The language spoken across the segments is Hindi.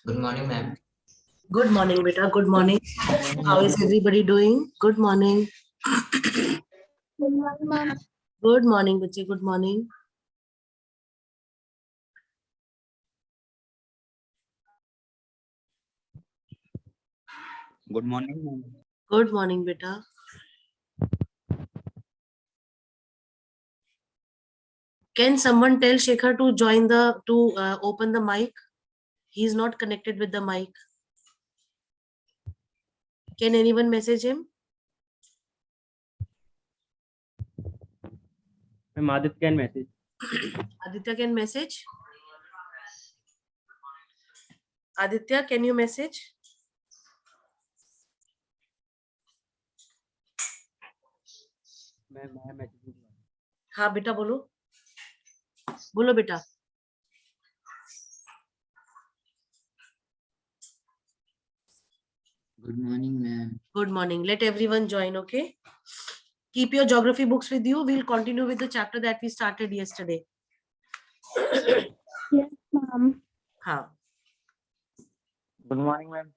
Good morning, ma'am. Good morning, beta. Good morning. How is everybody doing? Good morning. Good morning, ma'am. Good morning, bache. Good morning. Good morning, ma'am. Good morning, beta. Can someone tell Shekhar to join open the mic? He is not connected with the mic. Can anyone message him? Ma'am, Aditya can message. Aditya can message. Aditya, can you message? Ma'am, I am messaging. हाँ बेटा बोलो बोलो बेटा Good morning, ma'am. Good morning. Let everyone join, okay? Keep your geography books with you. We'll continue with the chapter that we started yesterday. Yes, ma'am. हाँ. Good morning, ma'am.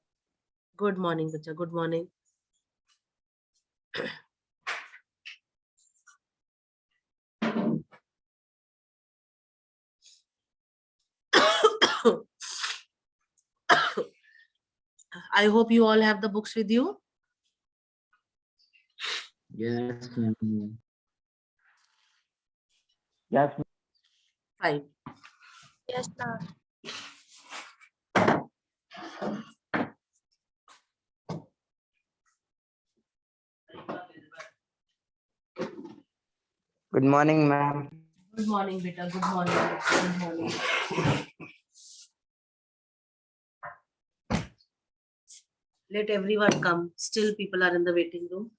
Good morning, बच्चा. Good morning. I hope you all have the books with you. Yes, ma'am. Yes, Fine. Yes, ma'am. good morning, ma'am. Good morning, beta. Good morning. Good morning. Let everyone come. Still, people are in the waiting room.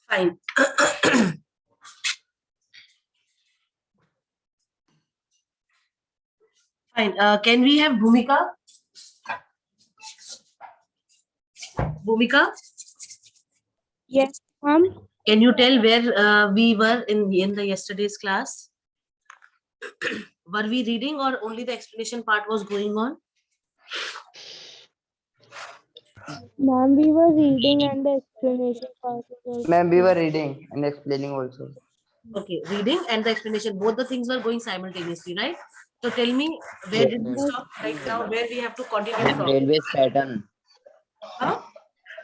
Fine. Fine. Can we have Bhumika? Bhumika, Yes, ma'am. can you tell where we were in the yesterday's class? Were we reading or only the explanation part was going on? Ma'am, we were reading and the explanation part was Ma'am, we were reading and explaining also. Okay, reading and the explanation, both the things were going simultaneously, right? So tell me, where Yes, did we ma'am. stop right now? Where we have to continue Ma'am, from? railways pattern. Huh?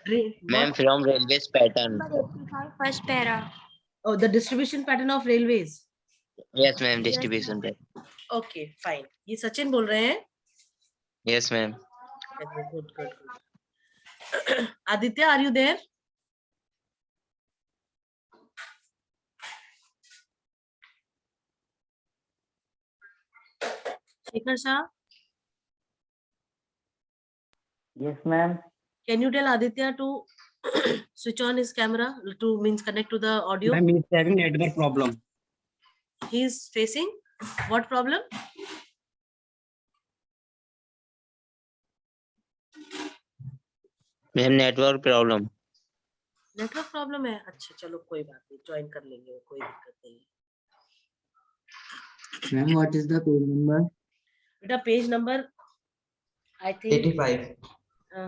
Ma'am, from railways pattern. First para. Oh, the distribution pattern of railways. Yes, ma'am. Distribution pattern. Okay, fine. ये सचिन बोल रहे हैं. Yes, ma'am. Good, good, good. Aditya, are you there? Shekhar Shah, Yes, ma'am. can you tell Aditya to switch on his camera to means connect to the audio? Ma'am, he's having network problem. He is facing what problem? Ma'am, network problem. Network problem है. अच्छा चलो कोई बात नहीं, ज्वाइन कर लेंगे, कोई दिक्कत नहीं. Ma'am, what is the page number? बेटा पेज नंबर आई थिंक 85.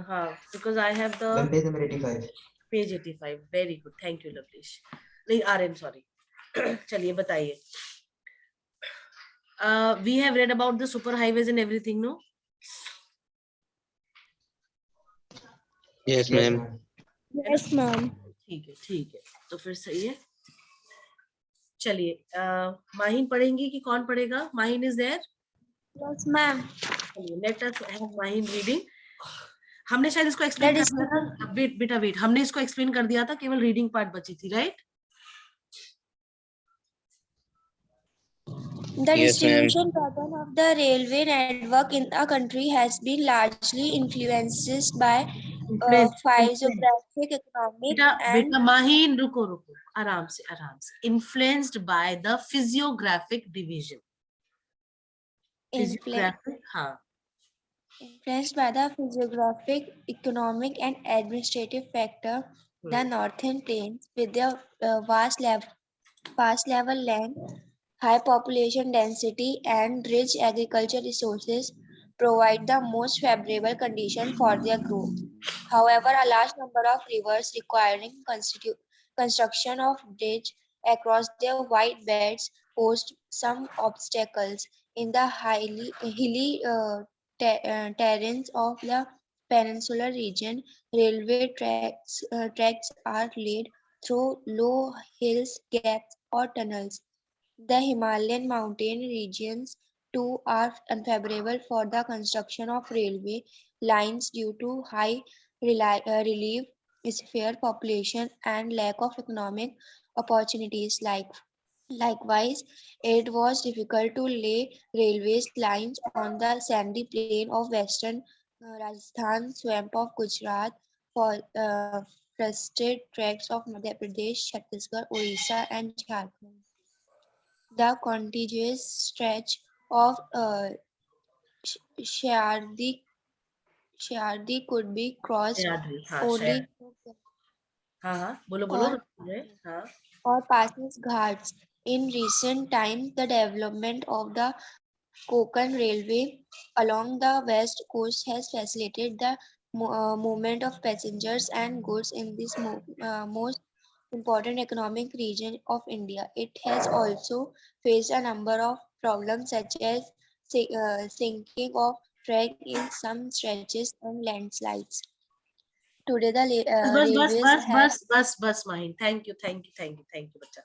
हाँ, because I have the Ma'am, page number 85. Page 85. Very good, thank you Lovelish. नहीं आर्यन, सॉरी. चलिए बताइए. We have read about the super highways and everything, no? Yes, ma'am. Yes, ma'am. ठीक है, तो फिर सही है. चलिए माहिन पढ़ेंगी कि कौन पढ़ेगा? Mahin is there? Yes, ma'am. चलिए let us have Mahin reading. हमने शायद इसको एक्सप्लेन कर दिया था. वेट बेटा वेट, हमने इसको एक्सप्लेन कर दिया था, केवल रीडिंग पार्ट बची थी, right? The Yes, distribution pattern of the railway network in the country has been largely influenced by physiographic, economic, and बेटा माहिन रुको आराम से. Influenced by the physiographic division. Physiographic, हाँ. influenced by the physiographic, economic, and administrative factor. The northern plains, with their vast level land, high population density, and rich agricultural resources, provide the most favorable condition for their growth. However, a large number of rivers requiring construction of bridge across their wide beds posed some obstacles in the hilly terrains of the peninsular region. Railway tracks are laid through low hills, gaps, or tunnels. The Himalayan mountain regions too are unfavorable for the construction of railway lines due to high relief, severe population, and lack of economic opportunities. Likewise, it was difficult to lay railway lines on the sandy plain of western Rajasthan, swamp of Gujarat, for forested tracts of Madhya Pradesh, Chhattisgarh, Orissa, and Jharkhand. The contiguous stretch of Shyadri could be crossed only हाँ बोलो or passes ghats. In recent times, the development of the Konkan Railway along the west coast has facilitated the movement of passengers and goods in this most important economic region of India. It has also faced a number of problems such as sinking of track in some stretches and landslides. Today, the railways have बस माहिन. Thank you बच्चा.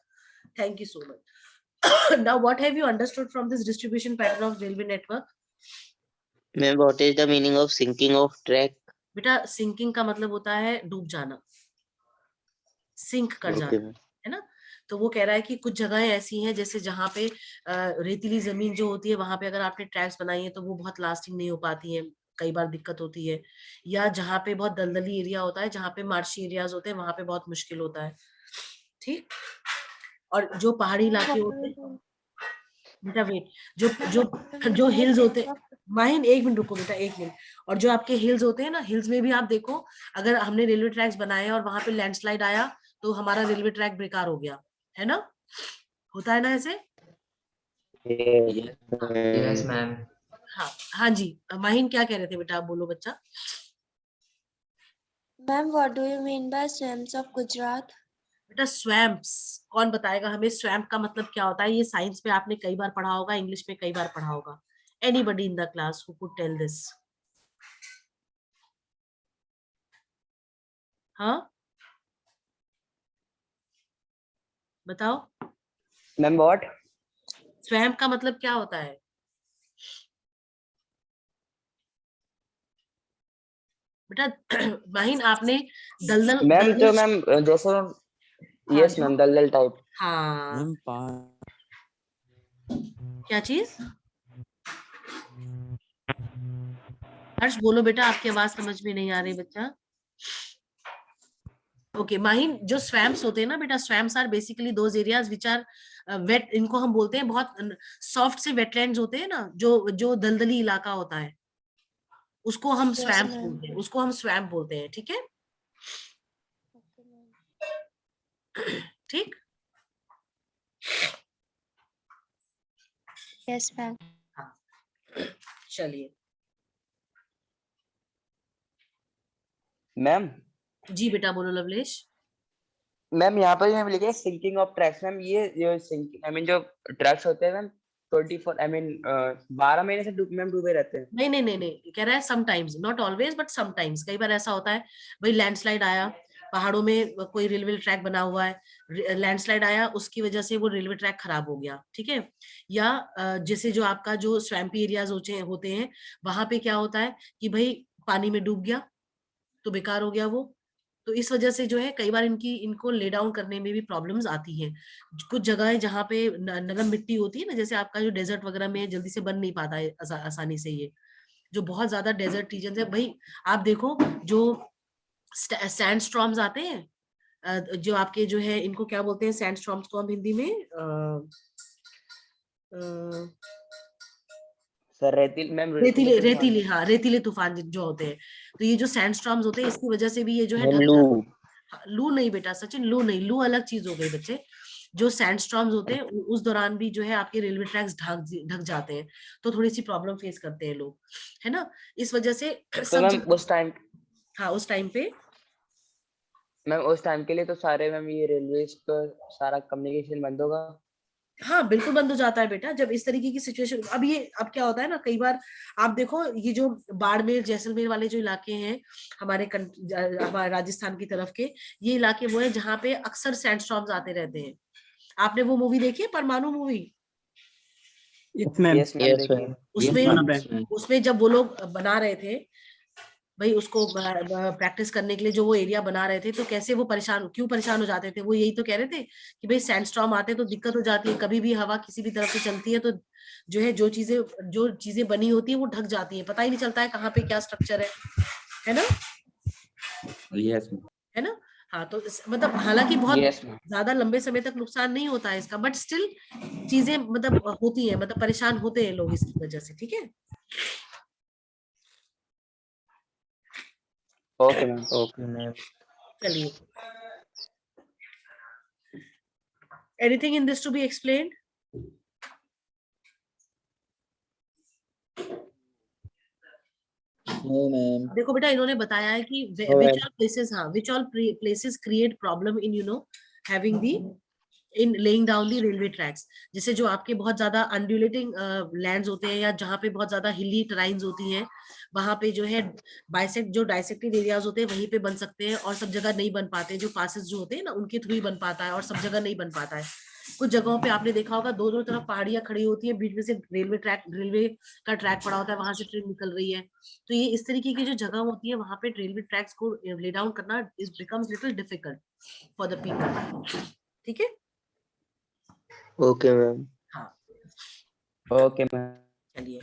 Thank you so much. Now what have you understood from this distribution pattern of railway network? Ma'am, what is the meaning of sinking of track? बेटा sinking का मतलब होता है डूब जाना, सिंक कर जाना, है ना? तो वो कह रहा है कि कुछ जगहें ऐसी हैं जैसे जहाँ पे रेतीली जमीन जो होती है वहां पे अगर आपने ट्रैक्स बनाई है तो वो बहुत लास्टिंग नहीं हो पाती है, कई बार दिक्कत होती है. या जहाँ पे बहुत दलदली एरिया होता है, जहाँ पे मार्शी एरियाज होते हैं, वहां पे बहुत मुश्किल होता है. ठीक. और जो पहाड़ी इलाके होते हैं बेटा वेट, जो हिल्स होते हैं, माहिन एक मिनट रुको बेटा, एक मिनट. और जो आपके हिल्स होते हैं ना, हिल्स में भी आप देखो, अगर हमने रेलवे ट्रैक्स बनाए और वहां पे लैंडस्लाइड आया तो हमारा रेलवे ट्रैक बेकार हो गया, है ना? होता है ना ऐसे? Yes, ma'am. हाँ जी. माहिन क्या कह रहे थे बेटा, आप बोलो बच्चा. Ma'am, what do you mean by swamps of Gujarat? बेटा स्वैम्प्स कौन बताएगा हमें? स्वैम्प का मतलब क्या होता है? ये साइंस में आपने कई बार पढ़ा होगा, इंग्लिश में कई बार पढ़ा होगा. Anybody in the class who could tell this? हाँ बताओ, मैम व्हाट? स्वयं का मतलब क्या होता है? बेटा माहिन आपने दलदल मैम तो दलदल मैम जैसे हाँ यस जो मैम दलदल टाइप। हाँ मैम क्या चीज? हर्ष बोलो बेटा, आपकी आवाज समझ में नहीं आ रही बच्चा। ओके माहिन, जो स्वैम्प्स होते हैं ना बेटा, swamps are basically those areas which are wet, इनको हम बोलते हैं बहुत सॉफ्ट से वेटलैंड्स होते हैं ना, जो जो दलदली इलाका होता है, उसको हम Yes, स्वैम्प ma'am. बोलते हैं, उसको हम स्वैम्प बोलते हैं, ठीक है? Okay, ma'am. ठीक। Yes, ma'am. हाँ चलिए, मैम जी बेटा बोलो लवलेश। मैम यहाँ पर मैम लिखे सिंकिंग ऑफ ट्रैक्स। मैम ये सिंकिंग आई मीन जो ट्रैक्स होते हैं मैम 24 आई मीन 12 महीने से मैम डूबे रहते हैं। नहीं नहीं नहीं नहीं, कह रहा है sometimes, not always but sometimes, कई बार ऐसा होता है भाई लैंडस्लाइड आया, पहाड़ों में कोई रेलवे ट्रैक बना हुआ है, लैंडस्लाइड आया उसकी वजह से वो रेलवे ट्रैक खराब हो गया, ठीक है? या जैसे जो आपका जो स्वैम्पी एरियाज होते हैं, वहां पे क्या होता है कि भाई पानी में डूब गया तो बेकार हो गया वो। तो इस वजह से जो है कई बार इनको ले डाउन करने में भी प्रॉब्लम्स आती हैं। कुछ जगह जहाँ पे नरम मिट्टी होती है ना, जैसे आपका जो डेजर्ट वगैरह में जल्दी से बन नहीं पाता है आसानी से, ये जो बहुत ज्यादा डेजर्ट रीजन है भाई, आप देखो जो सैंड स्टॉर्म्स आते हैं, जो आपके जो है इनको क्या बोलते हैं सैंड स्टॉर्म्स को हम हिंदी में सर रेतीली मैम रेतीले तूफान। रेतीले हाँ रेतीले तूफान जो होते हैं। तो ये जो सैंड स्टॉर्म्स होते हैं इसकी वजह से भी ये जो है मैम ढक लू। जाते हैं। लू नहीं बेटा सचिन, लू नहीं, लू अलग चीज हो गई बच्चे। जो सैंड स्टॉर्म्स होते हैं उस दौरान भी जो है आपके रेलवे ट्रैक्स ढक जाते हैं, तो थोड़ी सी प्रॉब्लम फेस करते हैं लोग, है ना? इस वजह से तो सब मैम जगह, उस टाइम हाँ उस टाइम पे के लिए तो सारे मैम ये रेलवे का सारा कम्युनिकेशन बंद होगा। हाँ बिल्कुल बंद हो जाता है बेटा जब इस तरीके की सिचुएशन। अब क्या होता है ना, कई बार आप देखो ये जो बाड़मेर जैसलमेर वाले जो इलाके हैं हमारे राजस्थान की तरफ के, ये इलाके वो है जहाँ पे अक्सर सैंडस्टॉर्म्स आते रहते हैं। आपने वो मूवी देखी है परमाणु movie? Yes, ma'am. Yes ma'am yes देखिए। मैम। उसमें One of them. उसमें जब वो लोग बना रहे थे भाई उसको प्रैक्टिस करने के लिए, जो वो एरिया बना रहे थे, तो कैसे वो क्यों परेशान हो जाते थे? वो यही तो कह रहे थे कि भाई सैंडस्टॉर्म आते तो दिक्कत हो जाती है, कभी भी हवा किसी भी तरफ से चलती है तो जो है जो चीजें बनी होती है वो ढक जाती है, पता ही नहीं चलता है कहाँ पे क्या स्ट्रक्चर है ना? यस है ना? हाँ तो मतलब हालांकि बहुत यस मैम। ज्यादा लंबे समय तक नुकसान नहीं होता है इसका, बट स्टिल चीजें मतलब होती है, मतलब परेशान होते हैं लोग इसकी वजह से, ठीक है? Okay ma'am. Okay ma'am. चलिए, anything in this to be explained? No ma'am. देखो बेटा इन्होंने बताया है कि which all places create problem in having the in laying down the railway tracks. जैसे जो आपके बहुत ज्यादा अनड्यूलेटिंग लैंड्स होते हैं या जहाँ पे बहुत ज्यादा हिली टराइन्स होती हैं, वहां पे जो है डाइसेक्टेड एरियाज होते हैं वहीं पे बन सकते हैं, और सब जगह नहीं बन पाते। जो पासेस जो होते हैं ना उनके थ्रू ही बन पाता है, और सब जगह नहीं बन पाता है। कुछ जगहों पे आपने देखा होगा दोनों तरफ पहाड़ियां खड़ी होती है, बीच में से रेलवे का ट्रैक पड़ा होता है, वहां से ट्रेन निकल रही है। तो ये इस तरीके की जो जगह होती है वहां पे रेलवे ट्रैक्स को ले डाउन करना is becomes little difficult for the people, ठीक है? Okay ma'am. हाँ ओके मैम। चलिए,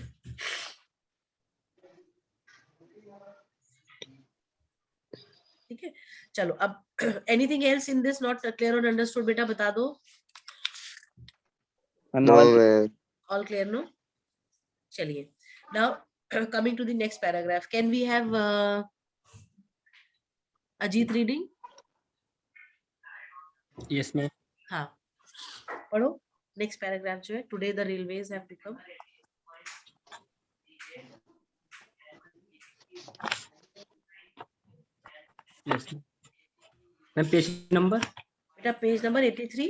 ठीक है चलो। अब anything else in this not clear और अंडरस्टूड बेटा बता दो। No ma'am. All clear no? चलिए, now coming to the next paragraph, can we have Ajit reading? Yes, ma'am. हाँ पढ़ो नेक्स्ट पैराग्राफ जो है, today the railways have become. Yes, ma'am. Ma'am, page number. बेटा पेज नंबर 83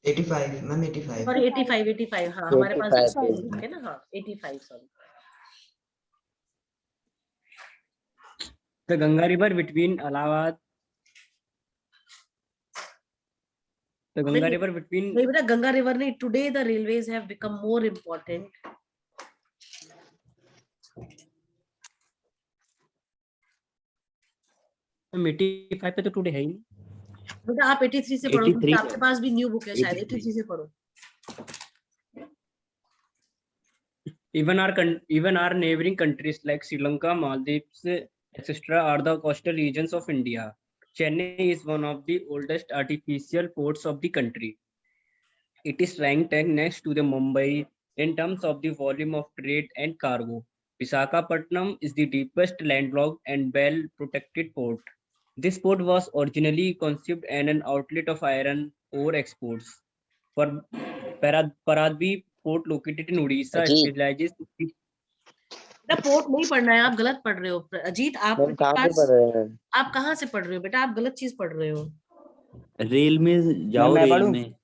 85 मैम 85। और 85 हाँ हमारे पास 85 पेज पेज में। है ना, हाँ 85 sorry. The Ganga River between Allahabad. The Ganga नहीं, River between. नहीं बेटा, गंगा रिवर नहीं, today the railways have become more important. हम 85 पे तो टुडे है ही नहीं। बेटा आप 83 से पढ़ो, 83 आपके पास भी न्यू बुक है शायद, 83 83 से पढ़ो। Even our neighboring countries like Sri Lanka, Maldives, etc. are the coastal regions of India. Chennai is one of the oldest artificial ports of the country. It is ranked next to the Mumbai in terms of the volume of trade and cargo. Visakhapatnam is the deepest landlocked and well-protected port. This port was originally conceived as an outlet of iron ore exports. For Paradip port located in Odisha Ajit. specializes. बेटा पोर्ट नहीं पढ़ना है, आप गलत पढ़ रहे हो अजीत। आप मैम कहाँ से पढ़ रहे हैं? आप कहाँ से पढ़ रहे हो बेटा? आप गलत चीज पढ़ रहे हो। रेल में जाओ, मैं रेल पढ़ूं? में।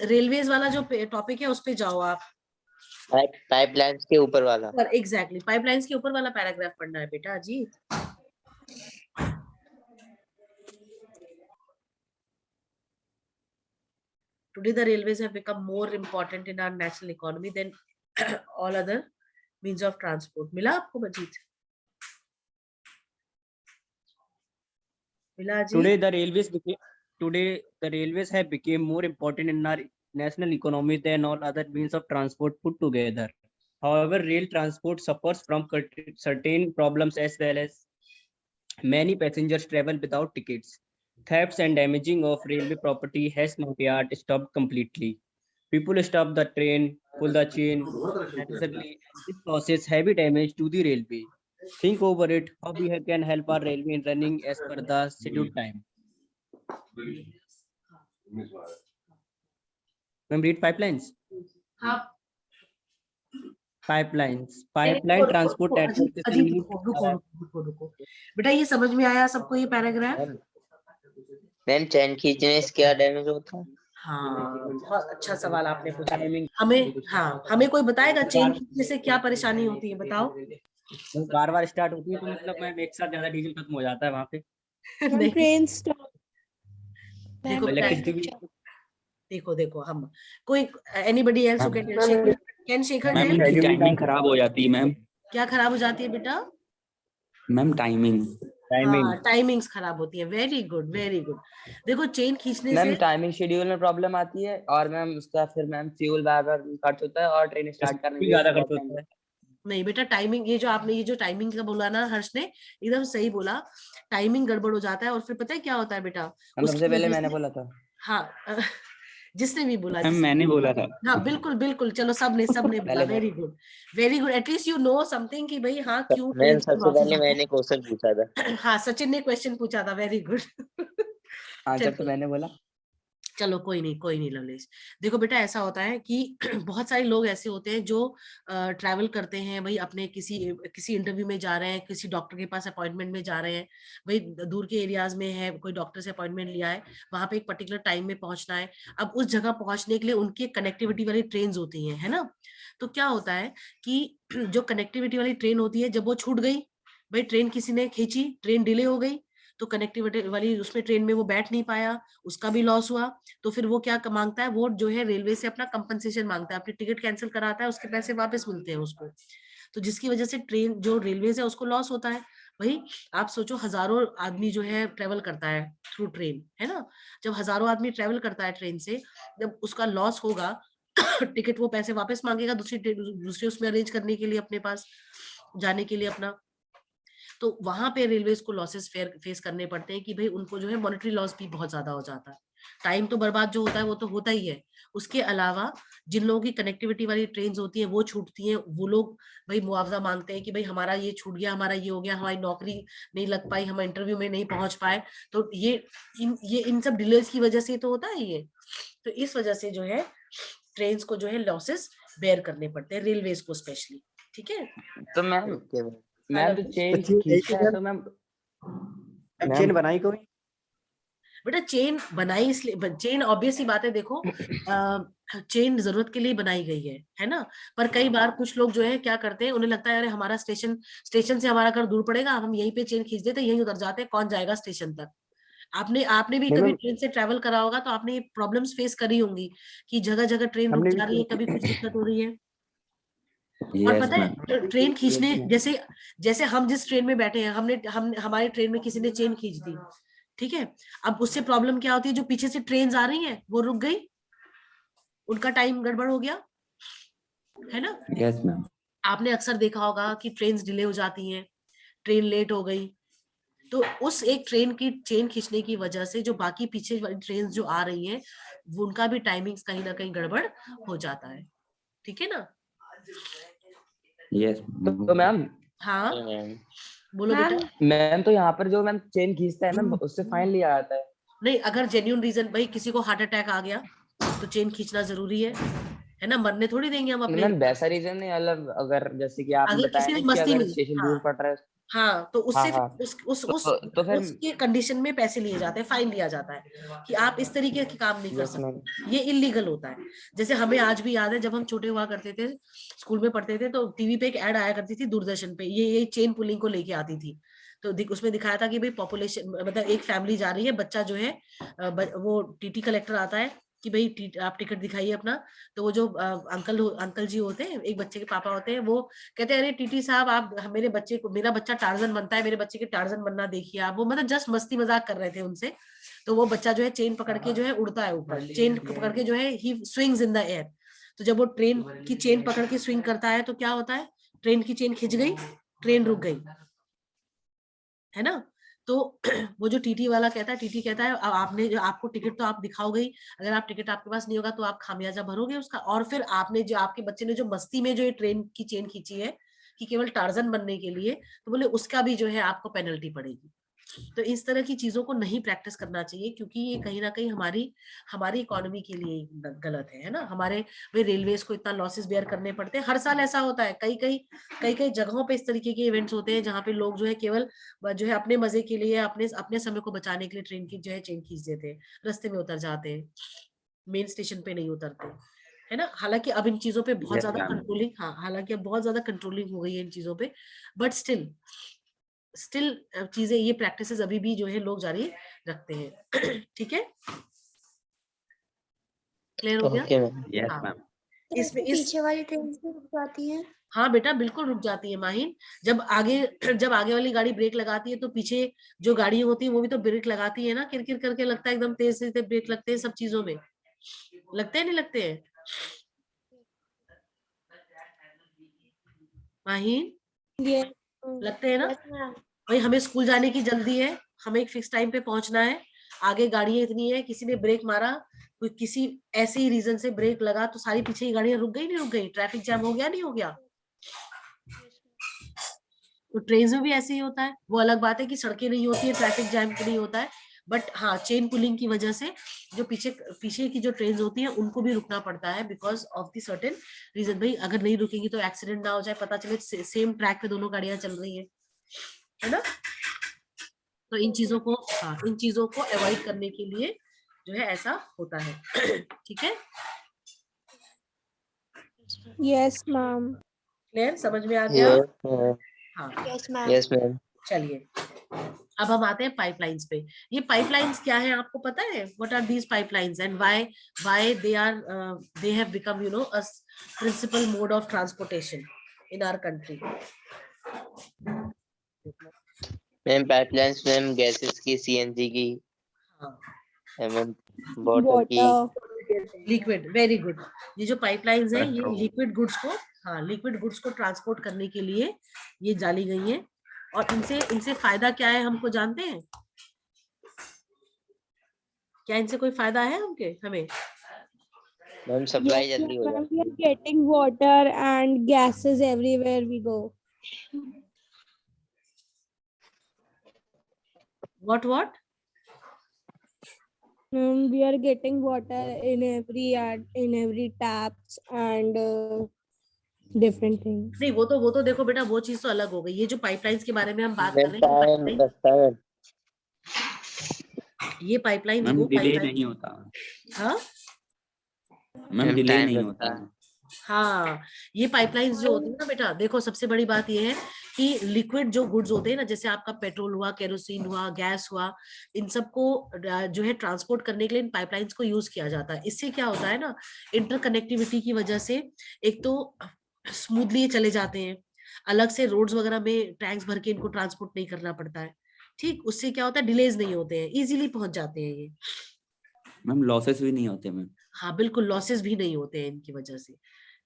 रेलवेज वाला जो टॉपिक है उस पे जाओ आप। पाइपलाइंस के ऊपर वाला। एग्जैक्टली, पाइपलाइंस के ऊपर वाला पैराग्राफ पढ़ना है बेटा Ajit. Today the railways have become more important in our national economy than all other means of transport. मिला आपको अजीत? मिला Ajit? Today the railways have become more important in our national economy than all other means of transport put together. However, rail transport suffers from certain problems as well as many passengers travel without tickets. Thefts and damaging of railway property has not yet stopped completely. People stop the train, pull the chain necessarily. This causes heavy damage to the railway. Think over it, how we can help our railway in running as per the scheduled time. Ma'am, read pipelines. हाँ, Pipeline transport network is Ajit the रुको बेटा, ये समझ में आया सबको ये पैराग्राफ? मैम चैन खींचने से क्या डैमेज होता है? हाँ, बहुत अच्छा सवाल आपने पूछा। हमें कोई बताएगा चेन खींचने से क्या परेशानी होती है? बताओ। बार स्टार्ट होती है तो मतलब मैम एक साथ ज्यादा डीजल खत्म हो जाता है वहाँ पे। नहीं, ट्रेन स्टॉप। देखो हम कोई anybody else can shake her ma'am hand? इनकी टाइमिंग खराब हो जाती है मैम। क्या खराब हो जाती है बेटा? Ma'am timing. हाँ, टाइमिंग्स खराब होती है। Very good very good. देखो चेन खींचने मैम से टाइमिंग शेड्यूल में प्रॉब्लम आती है और मैम उसका फिर मैम फ्यूल वगैरह खर्च होता है और ट्रेन स्टार्ट करने में ज्यादा बहुत खर्च time होता है। नहीं बेटा, टाइमिंग ये जो टाइमिंग का बोला ना हर्ष ने, एकदम सही बोला। टाइमिंग गड़बड़ हो जाता है और फिर पता है क्या होता है बेटा? हम सबसे पहले वजह मैंने से- बोला था। हाँ जिसने भी बोला, मैम मैंने बोला था। हाँ बिल्कुल चलो, सबने बोला। पहले very good. At least you know something कि भाई हाँ क्यों मैम ट्रेन सबसे पहले मैंने क्वेश्चन पूछा था। हाँ, सचिन ने क्वेश्चन पूछा था। Very good. आंसर तो मैंने बोला। चलो कोई नहीं लवलेश। देखो बेटा, ऐसा होता है कि बहुत सारे लोग ऐसे होते हैं जो ट्रैवल करते हैं भाई, अपने किसी इंटरव्यू में जा रहे हैं, किसी डॉक्टर के पास अपॉइंटमेंट में जा रहे हैं भाई, दूर के एरियाज में है, कोई डॉक्टर से अपॉइंटमेंट लिया है, वहां पे एक पर्टिकुलर टाइम में पहुंचना है। अब उस जगह पहुंचने के लिए उनकी कनेक्टिविटी वाली ट्रेन होती है ना? तो क्या होता है कि जो कनेक्टिविटी वाली ट्रेन होती है, जब वो छूट गई भाई, ट्रेन किसी ने खींची, ट्रेन डिले हो गई, तो कनेक्टिविटी वाली उसमें ट्रेन में वो बैठ नहीं पाया, उसका भी लॉस हुआ। तो फिर वो क्या मांगता है? वो जो है रेलवे से अपना कंपनसेशन मांगता है, अपनी टिकट कैंसिल कराता है, उसके पैसे वापस मिलते हैं उसको। तो जिसकी वजह से ट्रेन जो रेलवे है उसको लॉस होता है। भाई आप सोचो, हजारों आदमी जो है ट्रेवल करता है थ्रू ट्रेन, है ना? जब हजारों आदमी ट्रेवल करता है ट्रेन से, जब उसका लॉस होगा टिकट वो पैसे वापस मांगेगा दूसरी उसमें अरेंज करने के लिए, अपने पास जाने के लिए अपना। तो वहां पे रेलवेज को लॉसेस फेस करने पड़ते हैं कि भाई उनको जो है मॉनेटरी लॉस भी बहुत ज्यादा हो जाता है। टाइम तो बर्बाद जो होता है वो तो होता ही है, उसके अलावा जिन लोगों की कनेक्टिविटी वाली ट्रेन होती है वो छूटती हैं, वो लोग भाई मुआवजा मांगते हैं कि भाई हमारा ये छूट गया, हमारा ये हो गया, हमारी नौकरी नहीं लग पाई, हम इंटरव्यू में नहीं पहुंच पाए। तो ये इन सब डिलेज की वजह से तो होता है ये। तो इस वजह से जो है ट्रेन को जो है लॉसेस बेयर करने पड़ते हैं, रेलवेज को स्पेशली। ठीक है? तो मैम हेलो। तो चेन खींचता है तो मैम चेन बनाई कोई? बेटा चेन बनाई इसलिए, चेन ऑब्वियसली बात है, देखो चेन जरूरत के लिए बनाई गई है ना। पर कई बार कुछ लोग जो है क्या करते हैं, उन्हें लगता है अरे हमारा स्टेशन से हमारा घर दूर पड़ेगा, हम यहीं पे चेन खींच देते, यहीं उतर जाते हैं, कौन जाएगा स्टेशन तक। आपने भी कभी मैम ट्रेन से ट्रेवल करा होगा तो आपने ये प्रॉब्लम्स फेस करी होंगी कि जगह जगह ट्रेन रुक हमने जा रही है, कभी कुछ दिक्कत हो रही है। और यस पता मैम। है ट्रेन खींचने, जैसे जैसे हम जिस ट्रेन में बैठे हैं, हमारे ट्रेन में किसी ने चेन खींच दी, ठीक है, अब उससे प्रॉब्लम क्या होती है, जो पीछे से ट्रेन आ रही है वो रुक गई, उनका टाइम गड़बड़ हो गया, है ना। Yes ma'am. आपने अक्सर देखा होगा कि ट्रेन डिले हो जाती हैं, ट्रेन लेट हो गई, तो उस एक ट्रेन की चेन खींचने की वजह से जो बाकी पीछे वाली ट्रेन जो आ रही हैं, वो उनका भी टाइमिंग्स कहीं ना कहीं गड़बड़ हो जाता है, ठीक है ना। यस तो मैम हाँ मैम बोलो बेटा। मैम तो यहाँ पर जो मैम चेन खींचता है मैम उससे फाइन लिया जाता है। नहीं, अगर जेन्यून रीजन, भाई किसी को हार्ट अटैक आ गया तो चेन खींचना जरूरी है ना, मरने थोड़ी देंगे हम अपने। मैम वैसा रीजन नहीं, मतलब अगर जैसे कि आपने अगर बताया किसी ना भी कि मस्ती अगर में, स्टेशन हाँ दूर पड़ रहा है। हाँ, तो हाँ उससे हाँ। तो फिर उसके कंडीशन में पैसे लिए जाते हैं, फाइन लिया जाता है कि आप इस तरीके के काम नहीं कर यस मैम। सकते, ये इलीगल होता है। जैसे हमें आज भी याद है, जब हम छोटे हुआ करते थे, स्कूल में पढ़ते थे, तो टीवी पे एक ऐड आया करती थी दूरदर्शन पे, ये चेन पुलिंग को लेके आती थी। तो उसमें दिखाया था कि भाई पॉपुलेशन, मतलब एक फैमिली जा रही है, बच्चा जो है वो टीटी कलेक्टर आता है कि भाई आप टिकट दिखाइए अपना। तो वो जो अंकल जी होते हैं, एक बच्चे के पापा होते हैं, वो कहते हैं अरे टीटी साहब, आप मेरे बच्चे को, मेरा बच्चा टार्जन बनता है, मेरे बच्चे के टार्जन बनना देखिए आप। वो मतलब जस्ट मस्ती मजाक कर रहे थे उनसे। तो वो बच्चा जो है चेन पकड़ के जो है उड़ता है ऊपर, चेन पकड़ के जो है ही स्विंग्स इन द एयर। तो जब वो ट्रेन की चेन पकड़ के स्विंग करता है तो क्या होता है, ट्रेन की चेन खिंच गई, ट्रेन रुक गई, है ना। तो वो जो टीटी वाला कहता है, टीटी कहता है अब आपने जो, आपको टिकट तो आप दिखाओगे ही, अगर आप टिकट आपके पास नहीं होगा तो आप खामियाजा भरोगे उसका। और फिर आपने जो, आपके बच्चे ने जो मस्ती में जो ये ट्रेन की चेन खींची है कि केवल टार्जन बनने के लिए, तो बोले उसका भी जो है आपको पेनल्टी पड़ेगी। तो इस तरह की चीजों को नहीं प्रैक्टिस करना चाहिए, क्योंकि ये कहीं ना कहीं हमारी इकोनॉमी के लिए गलत है ना। हमारे भाई रेलवेज को इतना लॉसेस बेयर करने पड़ते हैं, हर साल ऐसा होता है, कई जगहों पे इस तरीके के इवेंट्स होते हैं जहाँ पे लोग जो है केवल जो है अपने मजे के लिए, अपने अपने समय को बचाने के लिए ट्रेन की जो है चेन खींच देते हैं, रास्ते में उतर जाते हैं, मेन स्टेशन पे नहीं उतरते, है ना। हालांकि अब इन चीजों पे बहुत यस ज्यादा मैम। कंट्रोलिंग, हाँ हालांकि अब बहुत ज्यादा कंट्रोलिंग हो गई है इन चीजों पे, बट स्टिल चीजें, ये प्रैक्टिसेस अभी भी जो है लोग जारी रखते हैं। ठीक है, क्लियर हो गया। Okay ma'am. यस हाँ, मैम। इसमें पीछे वाली ट्रेन से रुक जाती है। हाँ बेटा बिल्कुल रुक जाती है माहिन। जब आगे जब आगे वाली गाड़ी ब्रेक लगाती है तो पीछे जो गाड़ी होती है वो भी तो ब्रेक लगाती है ना, किरकिर करके लगता है, एकदम तेज से ब्रेक लगते हैं सब चीजों में, लगते हैं नहीं लगते हैं माहिन, ये लगते हैं ना। Yes ma'am. भाई हमें स्कूल जाने की जल्दी है, हमें एक फिक्स टाइम पे पहुंचना है, आगे गाड़ियां इतनी है, किसी ने ब्रेक मारा, कोई किसी ऐसे ही रीजन से ब्रेक लगा तो सारी पीछे की गाड़ियां रुक गई नहीं रुक गई, ट्रैफिक जैम हो गया नहीं हो गया। तो ट्रेन में भी ऐसे ही होता है। वो अलग बात है कि सड़कें नहीं होती है, ट्रैफिक जैम नहीं होता है, बट हाँ चेन पुलिंग की वजह से जो पीछे पीछे की जो ट्रेन होती है उनको भी रुकना पड़ता है, because of the certain reason. भाई अगर नहीं रुकेंगी तो एक्सीडेंट ना हो जाए, पता चले सेम ट्रैक पे दोनों गाड़ियां चल रही है ना। तो इन चीजों को, हाँ इन चीजों को अवॉइड करने के लिए जो है ऐसा होता है। ठीक है, यस मैम। क्लियर, समझ में आ गया। Yes ma'am. हाँ यस मैम। Yes ma'am. चलिए, अब हम आते हैं पाइपलाइंस पे। ये पाइपलाइंस क्या है आपको पता है, what are these pipelines and why they are they have become a principal mode of transportation in our country. Ma'am pipelines ma'am gases की, सीएनजी की, हाँ मैम वाटर की। Liquid, very good. ये जो पाइपलाइंस है ये पेट्रोल। लिक्विड गुड्स को, हाँ लिक्विड गुड्स को ट्रांसपोर्ट करने के लिए ये डाली गई है। और इनसे इनसे फायदा क्या है हमको जानते हैं, क्या इनसे कोई फायदा है हमें। मैम सप्लाई Yes, जल्दी हो ma'am. We जाती are है। getting water and gases everywhere we go. what We are getting water in every taps and different things. नहीं, वो तो देखो बेटा, वो चीज तो अलग हो गई। ये जो पाइपलाइंस के बारे में हम बात कर मैम रहे हैं, टाइम लगता है। ये पाइपलाइंस मैम वो डिले पाइपलाइन, नहीं होता, हाँ मैम मैम डिले टाइम नहीं लगता होता। है। हाँ, ये पाइपलाइंस जो होती है ना बेटा, देखो सबसे बड़ी बात ये है कि लिक्विड जो गुड्स होते हैं ना, जैसे आपका पेट्रोल हुआ, केरोसिन हुआ, गैस हुआ, इन सबको जो है ट्रांसपोर्ट करने के लिए इन पाइपलाइंस को यूज किया जाता है। इससे क्या होता है ना, इंटरकनेक्टिविटी की वजह से एक तो स्मूथली ये चले जाते हैं, अलग से रोड्स वगैरह में टैंक्स भर के इनको ट्रांसपोर्ट नहीं करना पड़ता है। ठीक, उससे क्या होता है, डिलेज नहीं होते हैं, इजीली पहुंच जाते हैं ये। मैम लॉसेस भी नहीं होते मैम। हाँ बिल्कुल, लॉसेस भी नहीं होते हैं इनकी वजह से।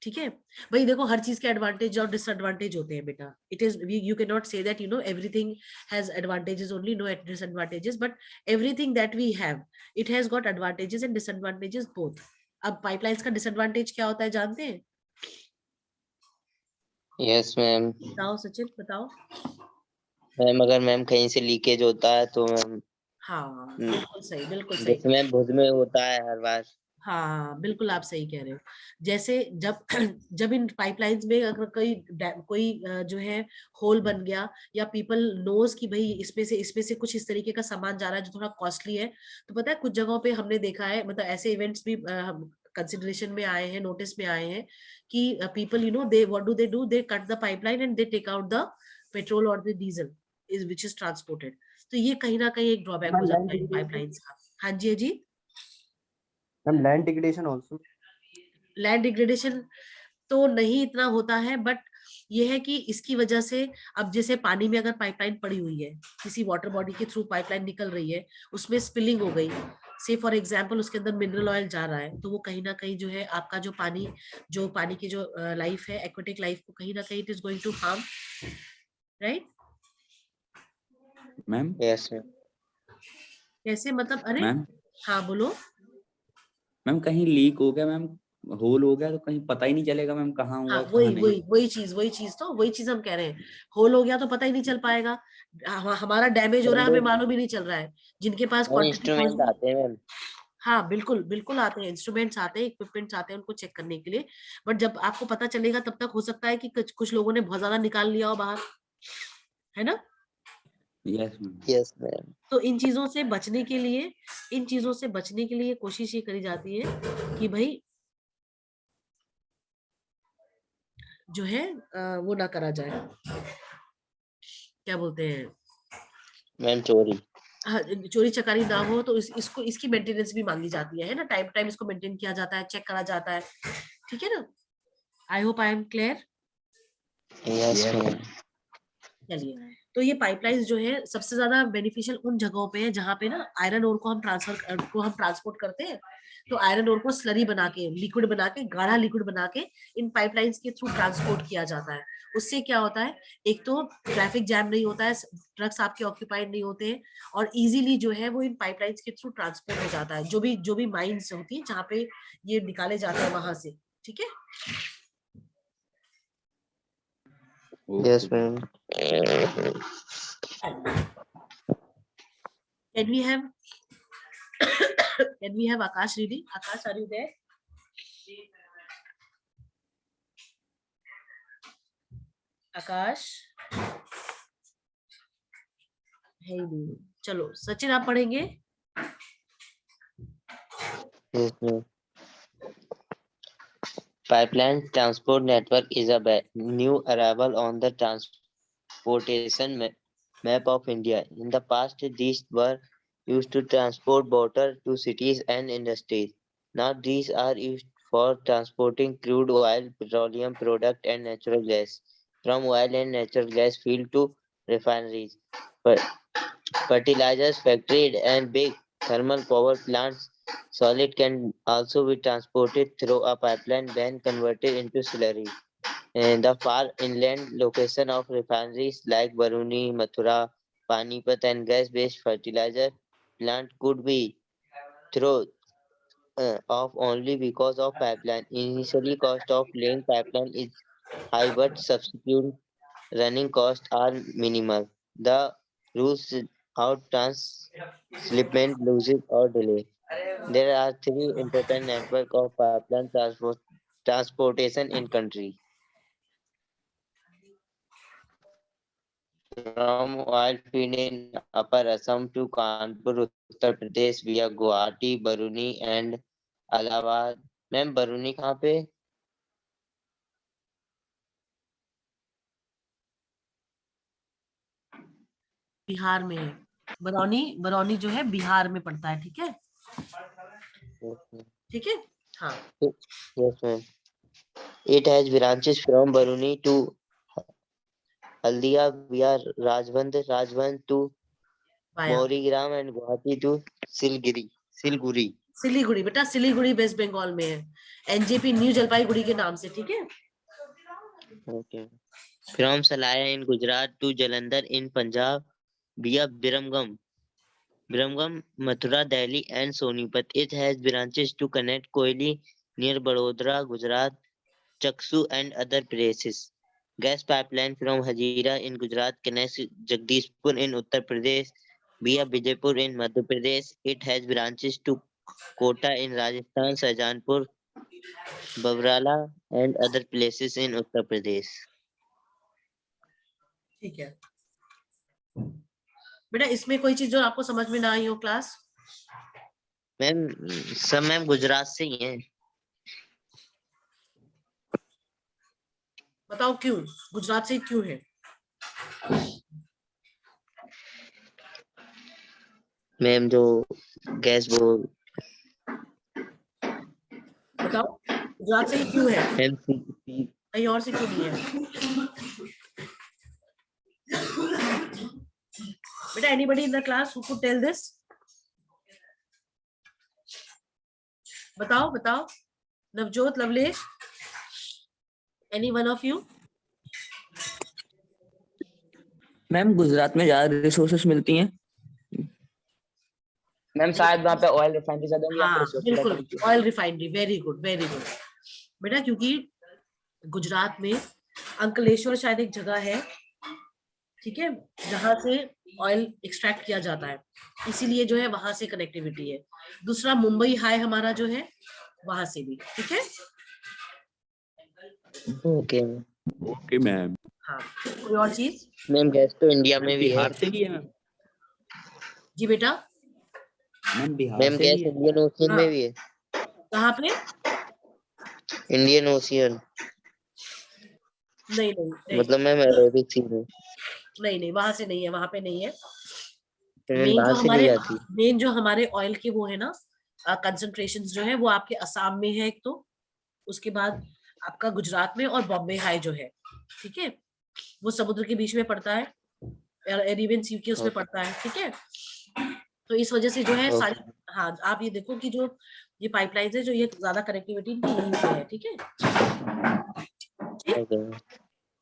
ठीक है भाई, देखो हर चीज के एडवांटेज और डिसएडवांटेज होते हैं बेटा। It is, you can not say that everything has advantages only, no disadvantages, but everything that we have, it has got advantages and disadvantages both. अब पाइपलाइंस का डिसएडवांटेज क्या होता है जानते हैं? Yes ma'am. बताओ सचिन, बताओ। मैम अगर मैम कहीं से लीकेज होता है तो मैम हाँ बिल्कुल सही, बिल्कुल सही। जैसे मैम भुज में होता है हर बार। हाँ बिल्कुल आप सही कह रहे हो। जैसे जब जब इन पाइपलाइंस में अगर कोई जो है होल बन गया, या पीपल नोज कि भाई इसमें से कुछ इस तरीके का सामान जा रहा है जो थोड़ा कॉस्टली है, तो पता है कुछ जगहों पे हमने देखा है, मतलब ऐसे इवेंट्स भी कंसिडरेशन में आए हैं, नोटिस में आए हैं कि people they what do they cut the pipeline and they take out the petrol और the diesel is which is transported. तो ये कहीं ना कहीं एक ड्रॉबैक हो मैम लैंड जाता है इन पाइपलाइंस का। हाँ जी, हाँ जी। Ma'am land degradation also. Land degradation तो नहीं इतना होता है, बट ये है कि इसकी वजह से, अब जैसे पानी में अगर पाइपलाइन पड़ी हुई है, किसी वाटर बॉडी के थ्रू पाइपलाइन निकल रही है, उसमें स्पिलिंग हो गई, से फॉर एग्जांपल उसके अंदर मिनरल ऑयल जा रहा है, तो वो कहीं ना कहीं जो है आपका जो पानी की जो लाइफ है, एक्वेटिक लाइफ को कहीं ना कहीं it is going to harm, right? Ma'am yes ma'am. कैसे मतलब, अरे मैम हाँ बोलो। मैम कहीं लीक हो गया मैम, होल हो गया तो कहीं पता ही नहीं चलेगा मैम कहाँ हुआ हाँ है कहाँ वही नहीं। वही वही चीज हम कह रहे हैं, होल हो गया तो पता ही नहीं चल पाएगा, हमारा डैमेज हो रहा है हमें मालूम ही नहीं चल रहा है। जिनके पास क्वांटिटी इंस्ट्रूमेंट पहुंचनी, आते हैं मैम। हाँ बिल्कुल बिल्कुल आते हैं, इंस्ट्रूमेंट्स आते हैं, इक्विपमेंट्स आते हैं उनको चेक करने के लिए, बट जब आपको पता चलेगा तब तक हो सकता है कि कुछ लोगों ने बहुत ज्यादा निकाल लिया हो बाहर, है ना? Yes ma'am. Yes ma'am. तो इन चीजों से बचने के लिए कोशिश ये करी जाती है कि भाई जो है वो ना करा जाए, क्या बोलते हैं, मैम चोरी। हाँ, चोरी चकारी ना हो, तो इसकी मेंटेनेंस भी मांगी जाती है ना, टाइम टाइम इसको मेंटेन किया जाता है, चेक करा जाता है। ठीक है ना? I hope I am clear. Yes ma'am. चलिए, तो ये पाइपलाइंस जो है सबसे ज्यादा बेनिफिशियल उन जगहों पे है जहाँ पे ना आयरन ओर को हम ट्रांसपोर्ट करते हैं, तो आयरन ओर को स्लरी बना के, लिक्विड बना के, गाढ़ा लिक्विड बना के इन पाइपलाइंस के थ्रू ट्रांसपोर्ट किया जाता है। उससे क्या होता है, एक तो ट्रैफिक जैम नहीं होता है, ट्रक्स आपके ऑक्यूपाइड नहीं होते हैं, और इजीली जो है वो इन पाइपलाइंस के थ्रू ट्रांसपोर्ट हो जाता है, जो भी माइंस होती है जहाँ पे ये निकाले जाते हैं वहां से। ठीक है? Yes ma'am. Can we have can we have Akash reading? Akash, are you there? आकाश, है ही नहीं। चलो सचिन आप पढ़ेंगे। Yes ma'am. Pipeline transport network is a new arrival on the transportation map of India. In the past, these were used to transport water to cities and industries. Now these are used for transporting crude oil, petroleum product, and natural gas from oil and natural gas field to refineries, fertilizers factory, and big thermal power plants. Solid can also be transported through a pipeline when converted into slurry. And the far inland location of refineries like Baruni, Mathura, Panipat, and gas-based fertilizer plant could be through off only because of pipeline. Initially, cost of laying pipeline is high, but subsequent running costs are minimal. The rules out shipment losses or delay. There are three important network of pipeline transportation in country. from oil field in Upper Assam to Kanpur, Uttar Pradesh via Guwahati, Baruni and Allahabad. Ma'am बरूनी कहाँ पे? बिहार में है। बरौनी, बरौनी जो है बिहार में पड़ता है, ठीक है, ठीक है, हाँ। Yes, ma'am. It has branches from Baruni to Haldia via Rajband, Rajband to via Maurigram and Guwahati to Siliguri. Siliguri, बेटा सिलीगुड़ी वेस्ट बंगाल में है, एनजेपी न्यू जलपाईगुड़ी के नाम से, ठीक है। Okay. From Salaya in Gujarat to Jalandhar in Punjab via Biramgam, Mathura, Delhi and Sonipat. It has branches to connect Koyali near Vadodara, Gujarat, Chaksu and other places. Gas pipeline from Hazira in Gujarat connects Jagdishpur in Uttar Pradesh via Bijaypur in Madhya Pradesh. It has branches to Kota in Rajasthan, Shahjahanpur, Babrala and other places in Uttar Pradesh. ठीक है बेटा, इसमें कोई चीज जो आपको समझ में ना आई हो क्लास? मैम सब मैम गुजरात से ही हैं। बताओ क्यों, गुजरात से क्यों है? मैम जो गैस वो बताओ गुजरात से क्यों है, मैम कहीं और से क्यों नहीं है? बेटा anybody in the class who could tell this? बताओ बताओ, Navjot, Lovlesh, any one of you? Ma'am Gujarat में ज्यादा रिसोर्सेस मिलती हैं। मैम शायद वहाँ पे ऑयल रिफाइनरी ज्यादा होंगी या हाँ फिर बिल्कुल, oil refinery, very good very good बेटा, क्योंकि गुजरात में अंकलेश्वर शायद एक जगह है, ठीक है, जहां से ऑयल एक्सट्रैक्ट किया जाता है, इसीलिए जो है वहां से कनेक्टिविटी है। दूसरा मुंबई हाई हमारा जो है वहां से भी, ठीक है। Okay okay ma'am. हाँ, कोई और चीज? मैम गैस तो इंडिया में भी है। बिहार से भी है मैम। जी बेटा, मैम बिहार मैम से गैस भी है। इंडियन ओशियन हाँ। में भी है। कहाँ पे? इंडियन ओशियन नहीं नहीं नहीं मतलब मैम अरेबिक सी में। नहीं नहीं, वहां से नहीं है, वहां पे नहीं है। मैम बाहर से नहीं आती। मेन जो हमारे ऑयल के वो है ना कंसंट्रेशन जो है वो आपके असम में है एक तो, उसके बाद आपका गुजरात में और बॉम्बे हाई जो है, ठीक है, वो समुद्र के बीच में पड़ता है, अरेबियन सी के उसमें पड़ता है, ठीक है। तो इस वजह से जो है सारी, हाँ आप ये देखो कि जो ये पाइपलाइंस है जो ये ज्यादा कनेक्टिविटी यहीं से है, ठीक है।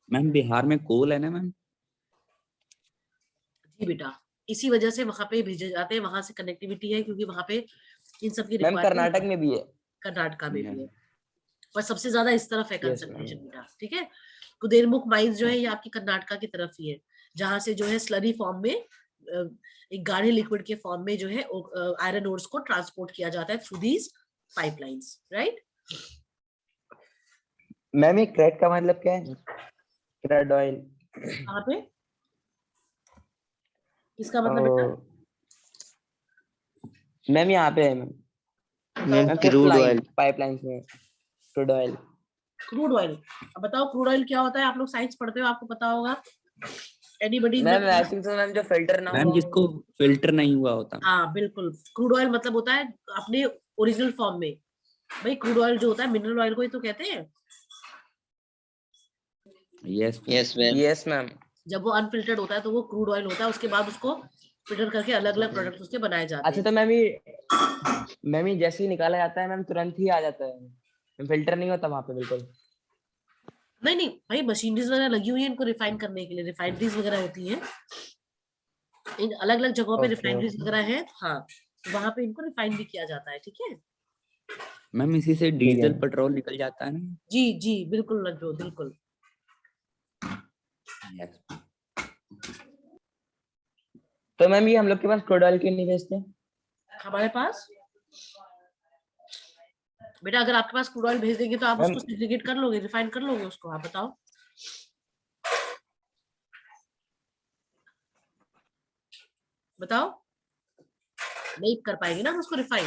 मैम बिहार में कोल है ना मैम? जी बेटा, इसी वजह से वहां पे भेजे जाते हैं, वहां से कनेक्टिविटी है, क्योंकि वहां पे इन सब की मैम कर्नाटक में भी है। कर्नाटक में भी है, पर सबसे ज्यादा इस तरफ है Yes, कंसंट्रेशन बेटा, ठीक है। कुदेरमुख माइंस जो है ये आपकी कर्नाटका की तरफ ही है, जहां से जो है स्लरी फॉर्म में एक गाढ़े लिक्विड के फॉर्म में जो है आयरन ओर्स को ट्रांसपोर्ट किया जाता है through these pipelines, right. Ma'am ये क्रेड का मतलब क्या है? क्रेड ऑयल कहाँ पे, इसका मतलब बेटा? मैम यहाँ पे है ma'am. Ma'am crude oil pipelines में क्रूड ऑयल। क्रूड ऑयल, अब बताओ क्रूड ऑयल क्या होता है? आप लोग साइंस पढ़ते हो, आपको पता होगा। Anybody? Ma'am I think so ma'am जो फिल्टर ना मैम हुआ जिसको फिल्टर नहीं हुआ होता। हाँ बिल्कुल, क्रूड ऑयल मतलब होता है अपने ओरिजिनल फॉर्म में। भाई क्रूड ऑयल जो होता है मिनरल ऑयल को ही तो कहते हैं। Yes yes ma'am. Yes ma'am. जब वो अनफिल्टर्ड होता है तो वो क्रूड ऑयल होता है, उसके बाद उसको फिल्टर करके अलग अलग प्रोडक्ट्स उसके बनाए जाते अच्छा हैं। तो मैम ये जैसे ही निकाला जाता है मैम तुरंत ही आ जाता है, फिल्टर नहीं होता वहां पे बिल्कुल? नहीं नहीं भाई, मशीनरीज वगैरह लगी हुई है इनको रिफाइन करने के लिए, रिफाइनरीज वगैरह होती हैं इन अलग अलग जगहों पे, रिफाइनरीज वगैरह है, हाँ वहां पे इनको रिफाइन भी किया जाता है, ठीक है। मैम इसी से डीजल पेट्रोल निकल जाता है ना? जी जी बिल्कुल लज्जो, बिल्कुल। तो मैम ये हम लोग के पास क्रूड ऑयल क्यों नहीं भेजते? हमारे पास बेटा अगर आपके पास क्रूड ऑयल भेज देंगे तो आप उसको सेग्रीगेट कर लोगे, रिफाइन कर लोगे उसको, आप बताओ। बताओ, नहीं कर पाएंगे ना हम उसको रिफाइन।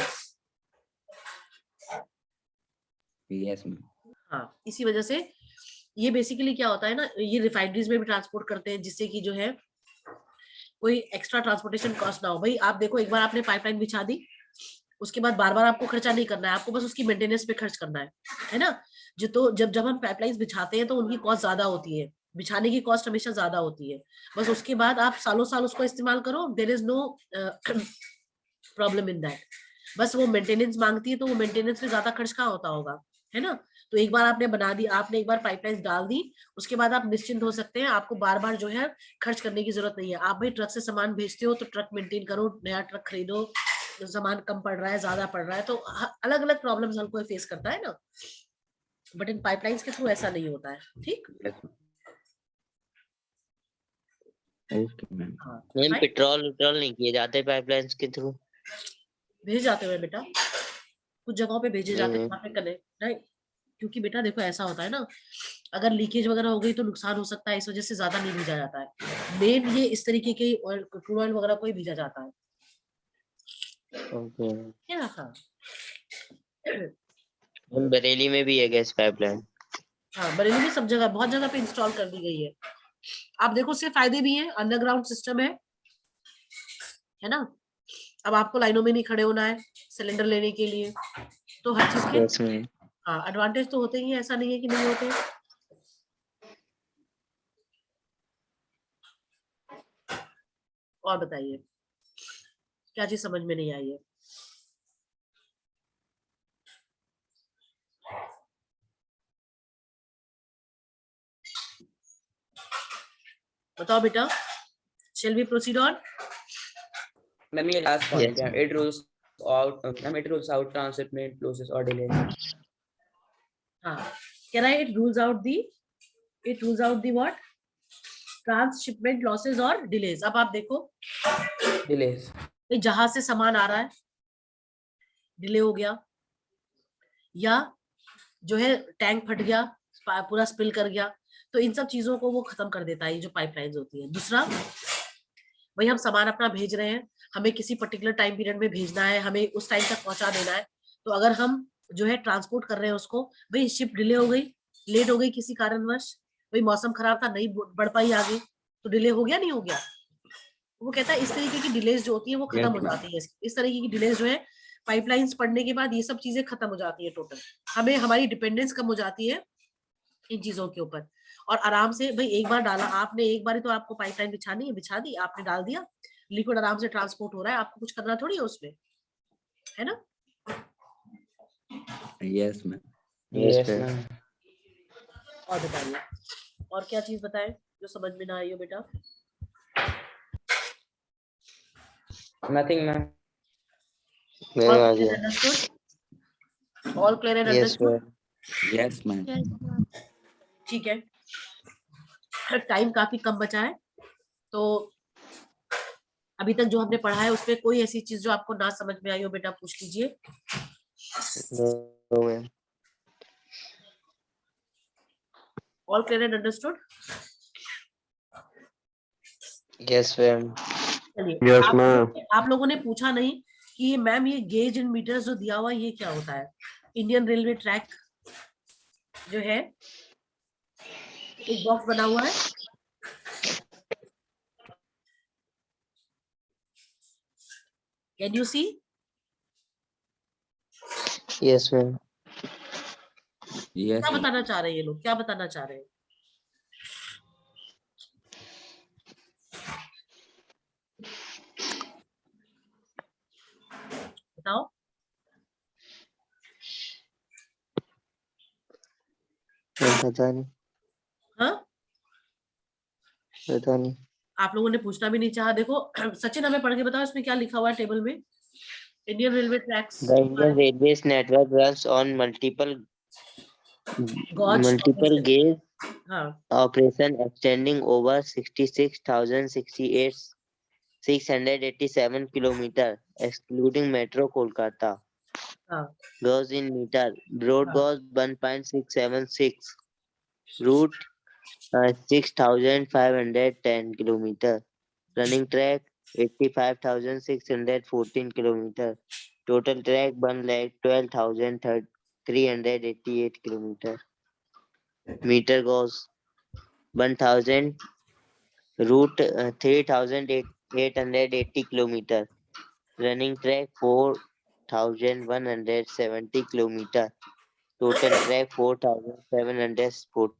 Yes ma'am. हाँ, इसी वजह से ये बेसिकली क्या होता है ना, ये रिफाइनरीज में भी ट्रांसपोर्ट करते हैं, जिससे कि जो है कोई एक्स्ट्रा ट्रांसपोर्टेशन कॉस्ट ना हो। भाई आप देखो, एक बार आपने पाइपलाइन बिछा दी, उसके बाद बार बार आपको खर्चा नहीं करना है, आपको बस उसकी मेंटेनेंस पे खर्च करना है ना। जो तो जब हम पाइपलाइंस बिछाते हैं तो उनकी कॉस्ट ज्यादा होती है, बिछाने की कॉस्ट हमेशा ज्यादा होती है। बस उसके बाद आप सालों साल उसको इस्तेमाल करो, there is no problem in that. बस वो मेंटेनेंस मांगती है, तो वो मेंटेनेंस में ज्यादा खर्च कहाँ होता होगा, है ना। तो एक बार आपने बना दी, आपने एक बार पाइपलाइंस डाल दी, उसके बाद आप निश्चिंत हो सकते हैं, आपको बार बार जो है खर्च करने की जरूरत नहीं है। आप भाई ट्रक से सामान भेजते हो तो ट्रक मेंटेन करो, नया ट्रक खरीदो, सामान कम पड़ रहा है ज्यादा पड़ रहा है, तो अलग अलग प्रॉब्लम्स हमको फेस करता है ना। बट इन पाइपलाइंस के थ्रू ऐसा नहीं होता है, ठीक। Okay ma'am. हाँ, मैम fine? पेट्रोल नहीं किए जाते पाइपलाइंस के थ्रू? भेजे जाते हुए बेटा, कुछ जगहों पे भेजे जाते हैं वहां पे कनेक्ट, राइट। क्योंकि बेटा देखो ऐसा होता है ना, अगर लीकेज वगैरह हो गई तो नुकसान हो सकता है, इस वजह से ज्यादा नहीं भेजा जाता है। मेन ये इस तरीके के ऑयल, क्रूड ऑयल वगैरह को ही भेजा जाता है। ओके। क्या हाँ मैम बरेली में भी है गैस पाइपलाइन? हाँ, बरेली में सब जगह, बहुत जगह पे इंस्टॉल कर दी गई है। आप देखो उससे फायदे भी हैं, अंडरग्राउंड सिस्टम है ना। अब आपको लाइनों में नहीं खड़े होना है सिलेंडर लेने के लिए, तो हर चीज के यस मैम। हाँ एडवांटेज तो होते ही हैं, ऐसा नहीं है कि नहीं होते। और बताइए क्या चीज समझ में नहीं आई है। बताओ बेटा, shall we proceed on? Ma'am ये लास्ट पॉइंट Yes, है, it rules out ma'am, it rules out transshipment losses और डिले। हाँ, कह रहा है it rules out the what? Transshipment losses और डिलेज। अब आप देखो, डिलेस। जहाज से सामान आ रहा है, डिले हो गया, या जो है टैंक फट गया, पूरा स्पिल कर गया, तो इन सब चीजों को वो खत्म कर देता है, ये जो पाइपलाइंस होती है। दूसरा, भाई हम सामान अपना भेज रहे हैं, हमें किसी पर्टिकुलर टाइम पीरियड में भेजना है, हमें उस टाइम तक पहुंचा देना है, तो अगर हम जो है ट्रांसपोर्ट कर रहे हैं उसको, भाई शिप डिले हो गई, लेट हो गई किसी कारणवश, भाई मौसम खराब था, नहीं बढ़ पाई आगे, तो डिले हो गया, नहीं हो गया। वो कहता है इस तरीके की डिलेज जो होती है वो खत्म हो जाती है, इस तरीके की डिलेज जो है पाइपलाइंस पड़ने के बाद ये सब चीजें खत्म हो जाती है टोटल। हमें हमारी डिपेंडेंस कम हो जाती है इन चीजों के ऊपर, और आराम से भाई एक बार डाला आपने, एक बार ही तो आपको पाइपलाइन बिछानी है, बिछा दी आपने, डाल दिया, लिक्विड आराम से ट्रांसपोर्ट हो रहा है, आपको कुछ करना थोड़ी है उसमें, है ना। Yes ma'am. Yes ma'am. और बताइए, और क्या चीज बताएं जो समझ में ना आई हो बेटा। Nothing ma'am. मैम आ गया। Understood, all clear and yes understood, ma'am. Yes ma'am. Yes, ma'am. ठीक है। टाइम काफी कम बचा है, तो अभी तक जो हमने पढ़ा है उसमें कोई ऐसी चीज जो आपको ना समझ में आई हो बेटा पूछ लीजिए। No ma'am. All clear and understood, yes ma'am. चलिए। आप लोगों ने पूछा नहीं कि ये मैम ये गेज इन मीटर्स जो दिया हुआ है ये क्या होता है। इंडियन रेलवे ट्रैक जो है एक बॉक्स बना हुआ है, can you see. Yes ma'am. Yes क्या बताना चाह रहे हैं ये लोग, क्या बताना चाह रहे हैं। बताओ। पता नहीं, हाँ, पता नहीं। आप लोगों ने पूछना भी नहीं चाहा। देखो सचिन हमें पढ़ के बताओ इसमें क्या लिखा हुआ है टेबल में। Indian railway tracks, The Indian Railways network runs on multiple gauge हाँ operation extending over 66,687 kilometer, excluding Metro Kolkata. हाँ Gauge in meter. Broad gauge 1.676. Route 6,510 kilometer. Running track 85,614 kilometer. Total track 1,12,388 kilometer. Meter goes 1,000. Route 3,880 kilometer. Running track 4,170 kilometer. Total track 4,740